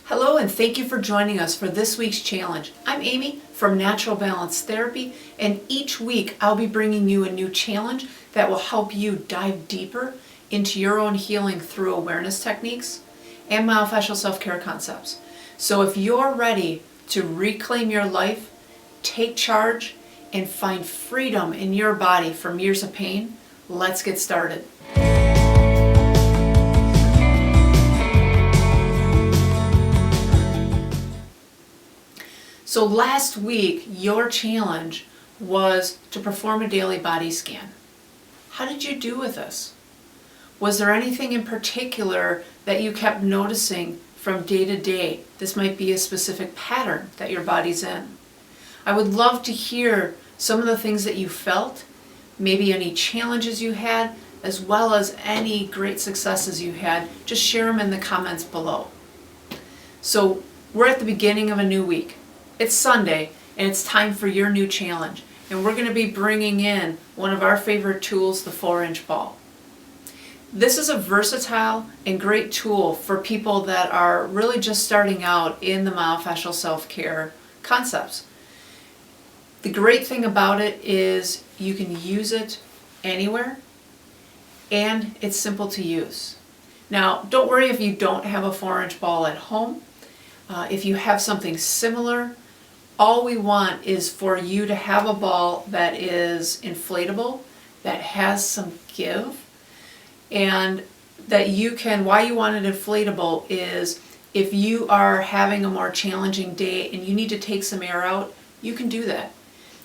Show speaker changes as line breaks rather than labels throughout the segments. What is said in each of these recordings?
Hello and thank you for joining us for this week's challenge. I'm Amy from Natural Balance Therapy, and each week I'll be bringing you a new challenge that will help you dive deeper into your own healing through awareness techniques and myofascial self-care concepts. So if you're ready to reclaim your life, take charge, and find freedom in your body from years of pain, let's get started. So last week, your challenge was to perform a daily body scan. How did you do with this? Was there anything in particular that you kept noticing from day to day? This might be a specific pattern that your body's in. I would love to hear some of the things that you felt, maybe any challenges you had, as well as any great successes you had. Just share them in the comments below. So we're at the beginning of a new week. It's Sunday, and it's time for your new challenge. And we're going to be bringing in one of our favorite tools, the 4-inch ball. This is a versatile and great tool for people that are really just starting out in the myofascial self-care concepts. The great thing about it is you can use it anywhere, and it's simple to use. Now, don't worry if you don't have a 4-inch ball at home. If you have something similar, all we want is for you to have a ball that is inflatable, that has some give, and that you can, why you want it inflatable is if you are having a more challenging day and you need to take some air out, you can do that.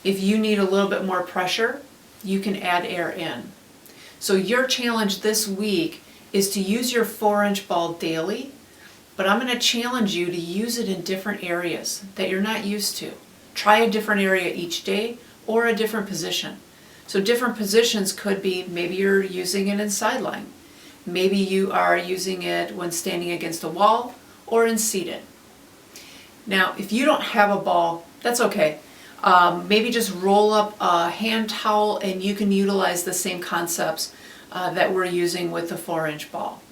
If you need a little bit more pressure, you can add air in. So your challenge this week is to use your 4-inch ball daily. But I'm going to challenge you to use it in different areas that you're not used to. Try a different area each day or a different position. So different positions could be, maybe you're using it in sideline. Maybe you are using it when standing against a wall or in seated. Now, if you don't have a ball, that's okay. Maybe just roll up a hand towel and you can utilize the same concepts that we're using with the 4-inch ball.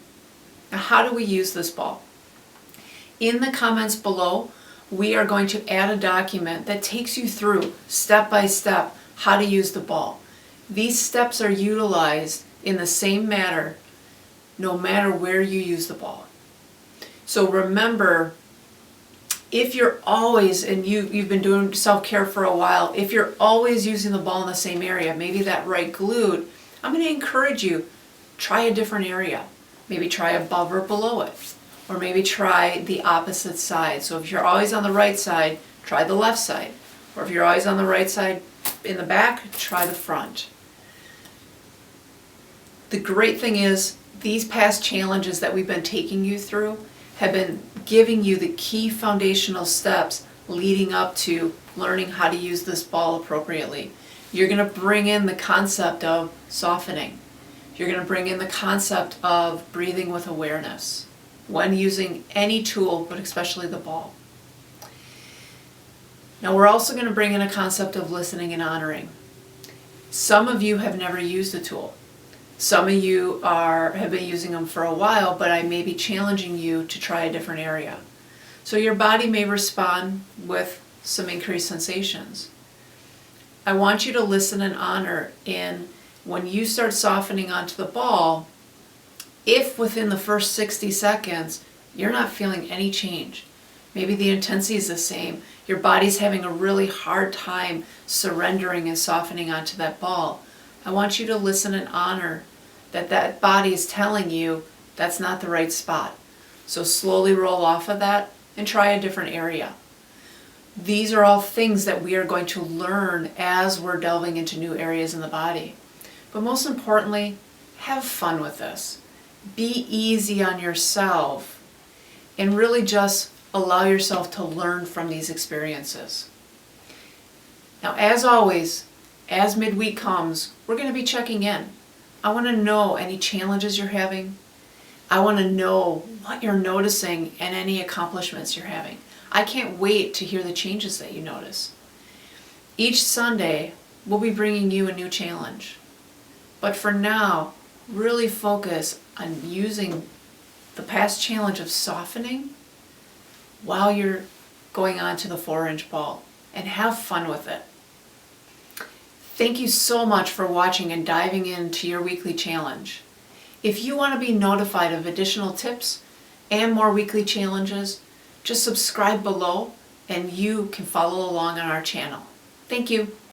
Now, how do we use this ball? In the comments below, we are going to add a document that takes you through step by step how to use the ball. These steps are utilized in the same manner no matter where you use the ball. So remember, if you're always, and you've been doing self-care for a while, if you're always using the ball in the same area, maybe that right glute, I'm going to encourage you, try a different area. Maybe try above or below it. Or maybe try the opposite side. So if you're always on the right side, try the left side. Or if you're always on the right side in the back, try the front. The great thing is, these past challenges that we've been taking you through have been giving you the key foundational steps leading up to learning how to use this ball appropriately. You're going to bring in the concept of softening. You're going to bring in the concept of breathing with awareness when using any tool, but especially the ball. Now we're also going to bring in a concept of listening and honoring. Some of you have never used the tool. Some of you have been using them for a while, but I may be challenging you to try a different area. So your body may respond with some increased sensations. I want you to listen and honor in when you start softening onto the ball. If within the first 60 seconds you're not feeling any change, maybe the intensity is the same, your body's having a really hard time surrendering and softening onto that ball, I want you to listen and honor that that body is telling you that's not the right spot. So slowly roll off of that and try a different area. These are all things that we are going to learn as we're delving into new areas in the body. But most importantly, have fun with this. Be easy on yourself and really just allow yourself to learn from these experiences. Now, as always, as midweek comes, we're going to be checking in. I want to know any challenges you're having. I want to know what you're noticing and any accomplishments you're having. I can't wait to hear the changes that you notice. Each Sunday, we'll be bringing you a new challenge. But for now, really focus on using the past challenge of softening while you're going on to the 4-inch ball, and have fun with it. Thank you so much for watching and diving into your weekly challenge. If you want to be notified of additional tips and more weekly challenges, just subscribe below and you can follow along on our channel. Thank you.